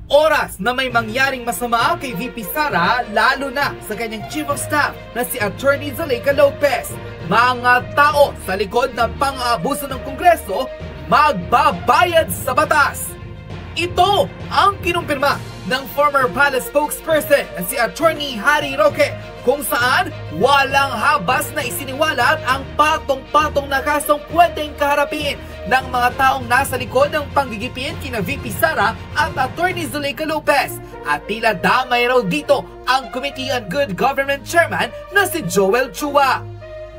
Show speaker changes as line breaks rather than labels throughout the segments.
Oras na may mangyaring masama kay VP Sara, lalo na sa kanyang Chief of Staff na si Attorney Zulaika Lopez. Mga tao sa likod ng pang-aabuso ng Kongreso, magbabayad sa batas. Ito ang kinumpirma ng former palace spokesperson na si Attorney Harry Roque, kung saan walang habas na isiniwalat ang patong-patong na kasong pwedeng kaharapin ng mga taong nasa likod ng panggigipin kina VP Sara at Attorney Zulaika Lopez. At tila damay raw dito ang Committee on Good Government Chairman na si Joel Chua.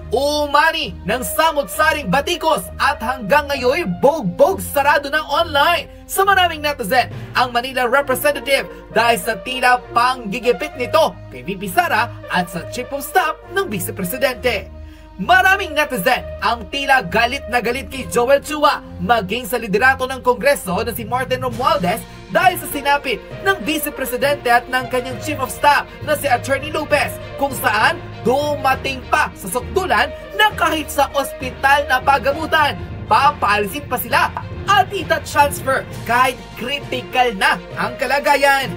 Umani ng samot-saring batikos at hanggang ngayon bog-bog sarado ng online sa maraming netizen ang Manila representative dahil sa tila panggigipit nito kay VP Sara at sa Chief of Staff ng Vice Presidente. Maraming netizen ang tila galit na galit kay Joel Chua maging sa liderato ng Kongreso na si Martin Romualdez dahil sa sinapit ng Vice Presidente at ng kanyang Chief of Staff na si Attorney Lopez, kung saan dumating pa sa sukdulan na kahit sa ospital na pagamutan, papaalisin pa sila at ita-transfer kahit critical na ang kalagayan.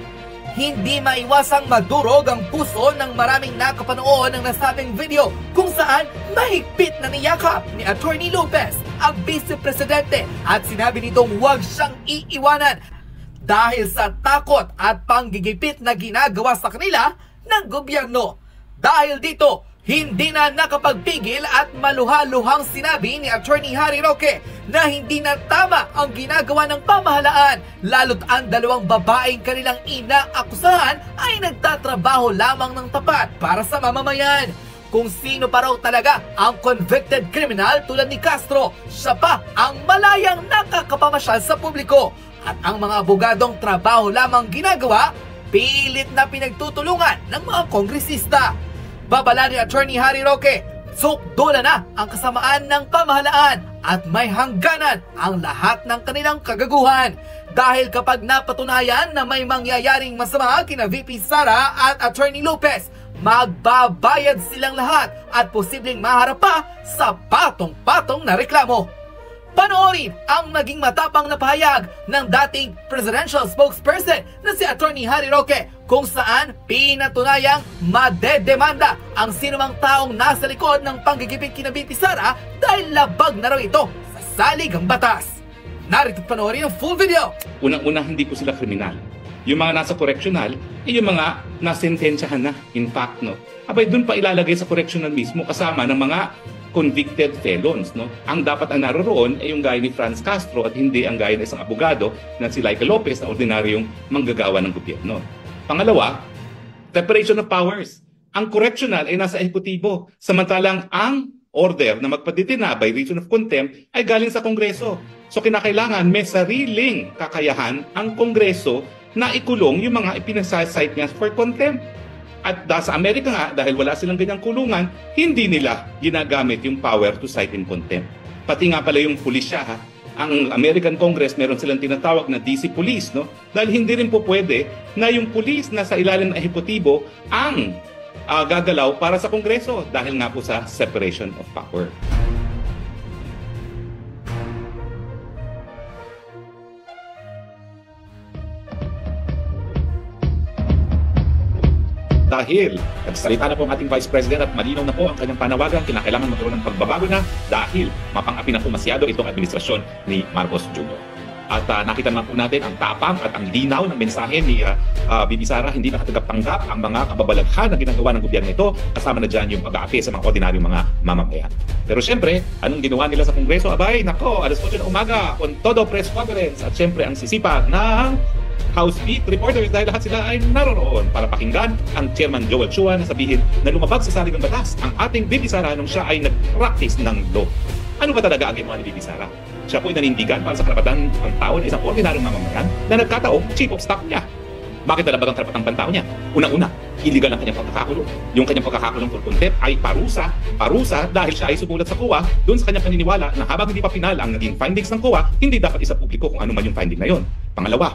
Hindi maiwasang madurog ang puso ng maraming nakapanood ng nasabing video kung saan mahigpit na niyakap ni Attorney Lopez ang Vice Presidente at sinabi nitong huwag siyang iiwanan dahil sa takot at panggigipit na ginagawa sa kanila ng gobyerno. Dahil dito, hindi na nakapagpigil at maluha-luhang sinabi ni Attorney Harry Roque na hindi na tama ang ginagawa ng pamahalaan, lalo't ang dalawang babaeng kanilang inaakusahan ay nagtatrabaho lamang ng tapat para sa mamamayan. Kung sino pa raw talaga ang convicted criminal tulad ni Castro, siya pa ang malayang nakakapamasyal sa publiko. At ang mga abogadong trabaho lamang ginagawa, pilit na pinagtutulungan ng mga kongresista. Babala ni Attorney Harry Roque, sukdula na ang kasamaan ng pamahalaan at may hangganan ang lahat ng kanilang kagaguhan. Dahil kapag napatunayan na may mangyayaring masama kina VP Sara at Attorney Lopez, magbabayad silang lahat at posibleng maharap pa sa patong-patong na reklamo. Panoorin ang naging matapang na pahayag ng dating presidential spokesperson na si Attorney Harry Roque, kung saan pinatunayang madedemanda ang sinumang taong nasa likod ng panggigipit kina VP Sara dahil labag na raw ito sa saligang batas. Narito panoorin ang full video.
Unang-una, hindi po sila kriminal. Yung mga nasa correctional, yung mga nasentensyahan na, in fact, no? Abay, dun pa ilalagay sa correctional mismo kasama ng mga convicted felons, no? Ang dapat ang naroroon ay yung gaya ni Franz Castro at hindi ang gaya ng isang abogado na si Zulaika Lopez na ordinaryong manggagawa ng gobyerno. Pangalawa, separation of powers. Ang correctional ay nasa ehekutibo, samantalang ang order na magpaditina by reason of contempt ay galing sa Kongreso. So kinakailangan may sariling kakayahan ang Kongreso na ikulong yung mga ipinasasite niya for contempt. At sa Amerika nga, dahil wala silang ganyang kulungan, hindi nila ginagamit yung power to cite in contempt. Pati nga pala yung pulisya, ha? Ang American Congress, meron silang tinatawag na DC Police, no? Dahil hindi rin po pwede na yung police na sa ilalim ng ehekutibo ang gagalaw para sa Kongreso dahil nga po sa separation of power. Dahil nagsalita na po ang ating Vice President at malinaw na po ang kanyang panawagan, kinakailangan magkaroon ng pagbabago na dahil mapang-api na po masyado itong administrasyon ni Marcos Jr. At nakita naman po natin ang tapang at ang linaw ng mensahe ni VP Sara, hindi nakatagap-tanggap ang mga kababalaghan na ginagawa ng gobyerno ito, kasama na dyan yung pag-aapi sa mga ordinaryong mga mamamayan. Pero syempre, anong ginawa nila sa Kongreso? Abay, nako, alas 8 ng umaga, on todo press conference at syempre ang sisipag ng House Beat reporters dahil lahat sila ay naroroon para pakinggan ang Chairman Joel Chua na sabihin na lumabag sa saligang batas ang ating VP Sara nung siya ay nag-practice ng law. Ano ba talaga ang ginawa ni VP Sara? Siya po ay nanindigan para sa karapatan ng tao na isang ordinaryong mamamayan na nagkataong Chief of Staff niya. Bakit nalabag ang karapatang pantao niya? Una-una, illegal ang kanyang pagkakakulong. Yung kanyang pagkakakulong for contempt ay parusa dahil siya ay sumulat sa COA doon sa kanyang paniniwala na habang hindi pa final ang naging findings ng COA, hindi dapat isa publiko kung ano man yung finding na yon. Pangalawa,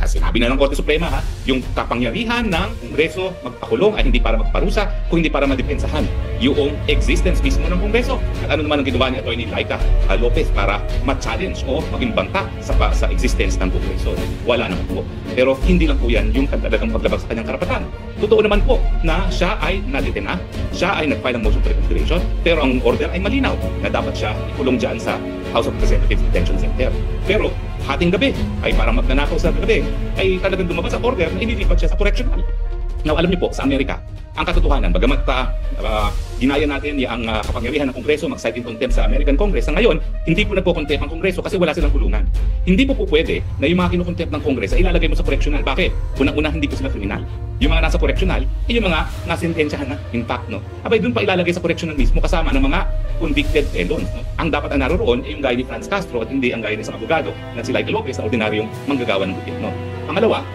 Sinabi na ng Korte Suprema yung kapangyarihan ng Kongreso magpakulong ay hindi para magparusa, kung hindi para madepensahan yung existence mismo ng Kongreso. At ano naman ang ginawa ni Atty. Laika Lopez para ma-challenge o maging banta sa existence ng Kongreso? Wala naman po. Pero hindi lang po yan yung talagang paglabag sa kanyang karapatan. Totoo naman po na siya ay nadetena, siya ay nag-file ng motion for reconsideration, pero ang order ay malinaw na dapat siya ikulong dyan sa House of Representatives Detention Center. Pero hating gabi, ay parang magnanakaw sa gabi, ay talagang lumabas sa order na inilipat siya sa correctional. Now, alam niyo po, sa Amerika, ang katotohanan, bagamat ginaya natin yung kapangyarihan ng Kongreso mag-cite in contempt sa American Congress, sa ngayon, hindi po nagpo-contempt ang Kongreso kasi wala silang kulungan. Hindi po pwede na yung mga kino-contempt ng Kongreso ay ilalagay mo sa correctional. Bakit? Unang-una, hindi po sila kriminal. Yung mga nasa correctional, yung mga nasentensyahan na, in fact, no? Abay, doon pa ilalagay sa correctional mismo kasama ng mga convicted felons. No? Ang dapat na naroon ay yung gaya ni Franz Castro at hindi ang gaya ni isang abogado na si Laika Lopez na ordinaryong manggagawa ng gobyerno. Pangalawa,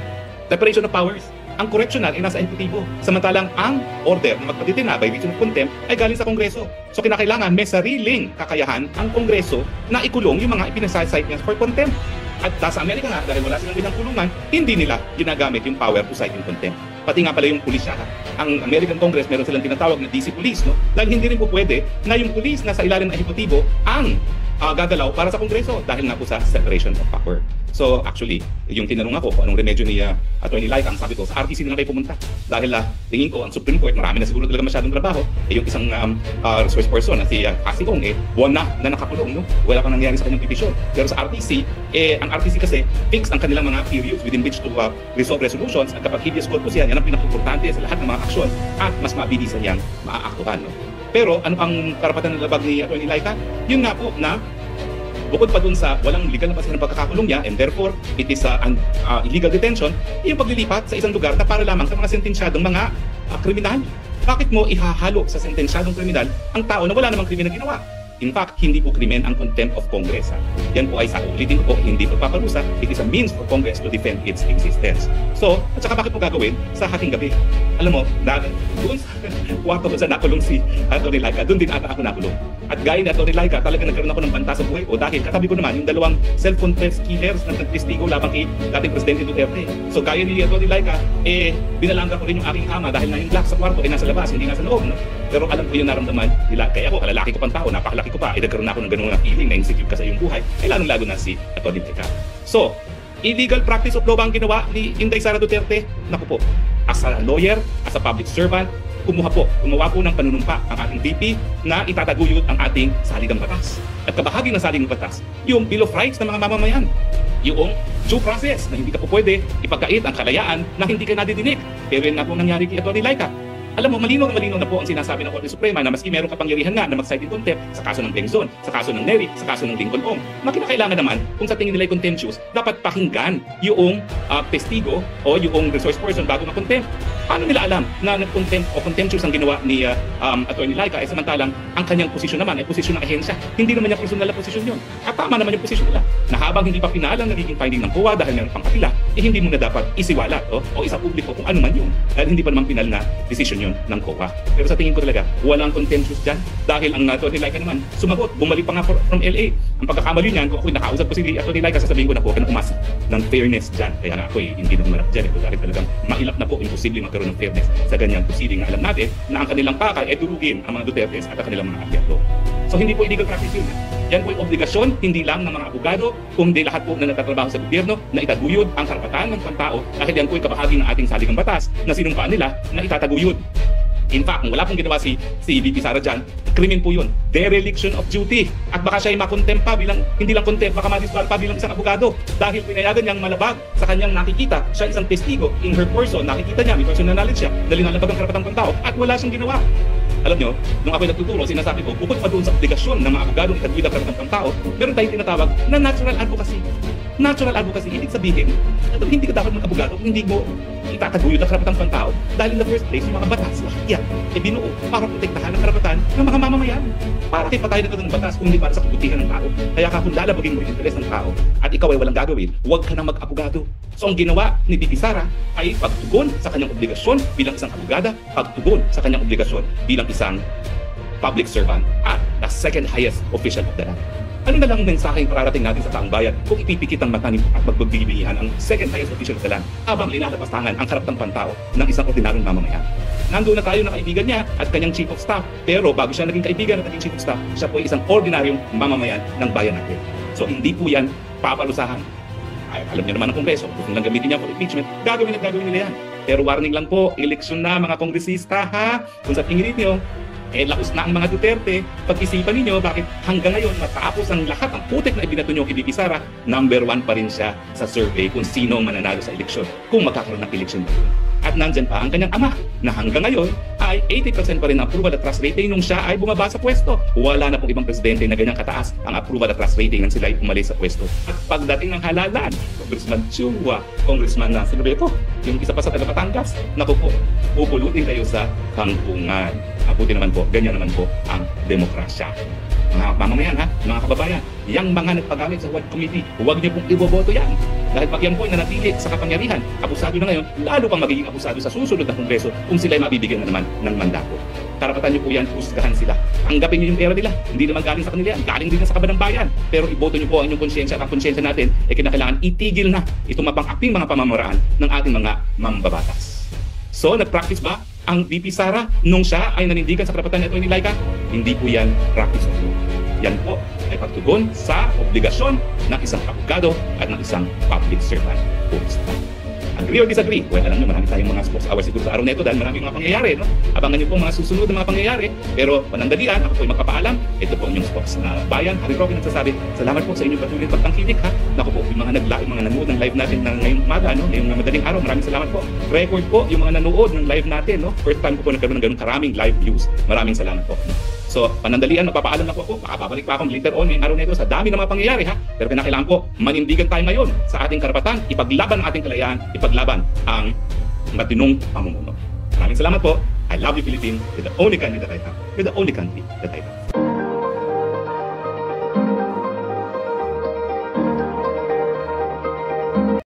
separation of powers. Ang correctional ay nasa ehekutibo. Samantalang ang order na magpatitina by reason of contempt ay galing sa Kongreso. So kinakailangan may sariling kakayahan ang Kongreso na ikulong yung mga ipinasasite niya for contempt. At sa Amerika nga, dahil wala silang binang kulungan, hindi nila ginagamit yung power to cite in contempt. Pati nga pala yung pulisya. Ang American Congress, meron silang tinatawag na DC Police, no? Dahil hindi rin po pwede na yung police na sa ilalim ng ehekutibo ang gagalaw para sa Kongreso dahil nga po sa separation of power. So actually, yung tinanong ako kung anong remedyo ni Atty. Laika, ang sabi ko, sa RTC na lang kayo pumunta. Dahil tingin ko, ang Supreme Court, marami na siguro talaga masyadong trabaho. Yung isang resource person na si Cassie Ong, buwan na nakakulong, no? Wala pang nangyari sa kanyang petisyon. Pero sa RTC, ang RTC kasi fix ang kanilang mga periods within which to resolve resolutions. At kapag habeas corpus yan ang pinaka-importante sa lahat ng mga aksyon at mas mabilisan yang maaaktuhan. No? Pero ano ang karapatan ng labag ni Atty. Laika? Yun nga po na bukod pa dun sa walang legal na basehan ng pagkakakulong niya and therefore it is illegal detention, yung paglilipat sa isang lugar na para lamang sa mga sentensyadong mga kriminal. Bakit mo ihahalo sa sentensyadong kriminal ang tao na wala namang krimen na ginawa? In fact, hindi po krimen ang contempt of Congress. Yan po ay sa ulitin ko po, hindi pagpaparusa. It is a means for Congress to defend its existence. So, at saka bakit mo gagawin sa hating gabi? Alam mo, doon sa kwarto kung saan nakulong si Atty. Laika, doon din ata ako nakulong. At gaya ni Atty. Laika, talaga nagkaroon ako ng banta sa buhay ko dahil katabi ko naman yung dalawang self-confessed killers na nagtestigo labang kay dating Presidente Duterte. So, gaya ni Atty. Laika, binalangga ko rin yung aking ama dahil na yung black sa kwarto ay nasa labas, hindi nasa loob. No? Pero alam ko yung naramdaman nila. Kaya ako, kalalaki ko pang tao, napakalaki ko pa, nagkaroon ako ng ganun na feeling na insecure ka sa iyong buhay, lalong-lalo na si Atty. Laika. So, illegal practice of law ba ang ginawa ni Inday Sara Duterte? Naku po, as a lawyer, as a public servant, gumawa po ng panunumpa ang ating VP na itataguyod ang ating saligang batas. At kabahagi ng saligang batas, yung Bill of Rights ng mga mamamayan. Yung due process na hindi ka po pwede ipagkait ang kalayaan na hindi ka nadidinig. Pero yun nga po nangyari kay Atty. Laika. Alam mo, malinaw na po ang sinasabi ng Korte Suprema na maski merong kapangyarihan nga na mag-cite in contempt sa kaso ng Bengzon, sa kaso ng Neri, sa kaso ng Lincoln Ong. Makinakailangan naman, kung sa tingin nila ay contemptuous, dapat pakinggan yung testigo o yung resource person bago ma-contempt. Paano nila alam na nag-contempt o contemptuous ang ginawa ni Atty. Laika ay samantalang ang kanyang posisyon naman ay posisyon ng ahensya. Hindi naman niya personal na posisyon yun. At tama naman yung posisyon nila. Na habang hindi pa final ang nagiging finding ng COA dahil meron pang kapila, hindi mo na dapat isiwalat o isa publiko kung ano man yun. Dahil hindi pa naman final na decision yun ng COA. Pero sa tingin ko talaga, walang contentious dyan. Dahil ang Atty. Laika naman, sumagot, bumalik pa nga from LA. Ang pagkakamali niyan, kung ako'y nakausap ko si Atty. Laika, sasabihin ko na po, huwag ka na umasa ng fairness dyan. Kaya nga ako'y hindi na umarap dyan. Dahil talagang mailap na po, imposible magkaroon ng fairness sa ganyang proceeding na alam natin na ang kanilang pakay ay durugin ang mga Dutertes at ang kanilang mga abyado. So hindi po illegal practice yun. Yan po ay obligasyon, hindi lang ng mga abogado, kundi lahat po na nagtatrabaho sa gobyerno na itataguyod ang karapatan ng pantao dahil yan po ay kabahagi ng ating saligang batas na sinumpaan nila na itataguyod. In fact, kung wala pong ginawa si VP Sara dyan, krimen po yun. Dereliction of duty. At baka siya ay makontempt pa bilang, hindi lang contempt, baka madisqual pa bilang isang abogado. Dahil pinayagan niyang malabag sa kanyang nakikita. Siya isang testigo in her person. Nakikita niya, may personal knowledge siya. Dali nalabag ang karapatang pantao at wala siyang ginawa. Alam nyo, nung ako'y nagtuturo, sinasabi ko, bukod pa doon sa obligasyon ng mga abogadong itaguyod ang karapatang pantao, meron tayong tinatawag na natural advocacy. Natural advocacy, ibig sabihin, hindi ka dapat mag-abogado kung hindi mo itataguyod ang karapatang pantao. Dahil in the first place, yung mga batas, yan, binuo para protektahan ang karapatan ng mga mamamayan. Para kayo patay na ito ng batas kung hindi para sa kabutihan ng tao. Kaya kung lalabagin mo yung interes ng tao at ikaw ay walang gagawin, huwag ka na mag-abogado. So ang ginawa ni VP Sara ay pagtugon sa kanyang obligasyon bilang isang abogada, pagtugon sa kanyang obligasyon bilang isang public servant at the second highest official of the land. Ano na lang ang mensaheng pararating natin sa taong bayan kung ipipikit ang mata at magbagbibihan ang second highest official of the land habang linalapastangan ang karapatang pantao ng isang ordinaryong mamamayan. Nandoon na tayo na kaibigan niya at kanyang chief of staff, pero bago siya naging kaibigan at naging chief of staff, siya po ay isang ordinaryong mamamayan ng bayan natin. So hindi po yan papalusahan. Ay, alam niyo naman ang Kongreso, kung lang gamitin niya for impeachment, gagawin nila yan. Pero warning lang po, eleksyon na mga kongresista ha, kung sa tingin niyo laos na ang mga Duterte, pag-isipan ninyo bakit hanggang ngayon matapos ang lahat ng putik na ibinato nyo kay VP Sara, number 1 pa rin siya sa survey kung sino ang mananalo sa eleksyon, kung magkakaroon ng eleksyon. At nandyan pa ang kanyang ama na hanggang ngayon ay 80% pa rin ang approval at trust rating nung siya ay bumaba sa pwesto. Wala na pong ibang presidente na ganyang kataas ang approval at trust rating nang sila ay umalis sa pwesto. At pagdating ng halalan, Congressman Chua, Congressman Silveto, yung isa pa sa taga Batangas, naku po, pupulutin kayo sa hangpungan. Abuti naman po, ganyan naman po ang demokrasya. Mga mamamayan ha, mga kababayan, yang mga nagpagamit sa World Committee, huwag niyo pong iboboto yan. Dahil pag yan po ay nanatili sa kapangyarihan, abusado na ngayon, lalo pang magiging abusado sa susunod na Kongreso kung sila ay mabibigyan na naman ng mandato. Karapatan niyo po yan, husgahan sila. Tanggapin niyo yung pera nila, hindi naman galing sa kanila yan, galing din sa kabanang bayan. Pero iboto niyo po ang inyong konsyensya at ang konsyensya natin ay kinakailangan itigil na itong mapang-akting mga pamamaraan ng ating mga mambabatas. So, nag-practice ba ang VP Sara nung siya ay nanindigan sa karapatan ni Laika? Hindi po yan practice of law. Yan po ay pagtugon sa obligasyon ng isang abogado at ng isang public servant. Agree or disagree? Well, alam nyo, marami tayong mga sports hours siguro sa araw na ito dahil maraming mga pangyayari. No? Abangan nyo po mga susunod na mga pangyayari. Pero panandalian, ako po'y magpapaalam. Ito po inyong sports na bayan. Harry Roque nagsasabi, salamat po sa inyong patuloy pagtangkilik ha. Naku po, yung mga nanood ng live natin na ngayong umaga, no? Ngayong madaling araw, maraming salamat po. Record po yung mga nanood ng live natin. No? First time ko po nagkaroon ng ganun karaming live views. Maraming salamat po. So, panandalian, magpapaalam na po ako. Makapabalik pa akong later on ngayong araw na ito sa dami ng mga pangyayari ha. Pero kinakailangan po, manindigan tayo ngayon sa ating karapatan, ipaglaban ang ating kalayaan, ipaglaban ang matinong pamumuno. Maraming salamat po. I love you, Philippines. You're the only country that I have. You're the only country that I have.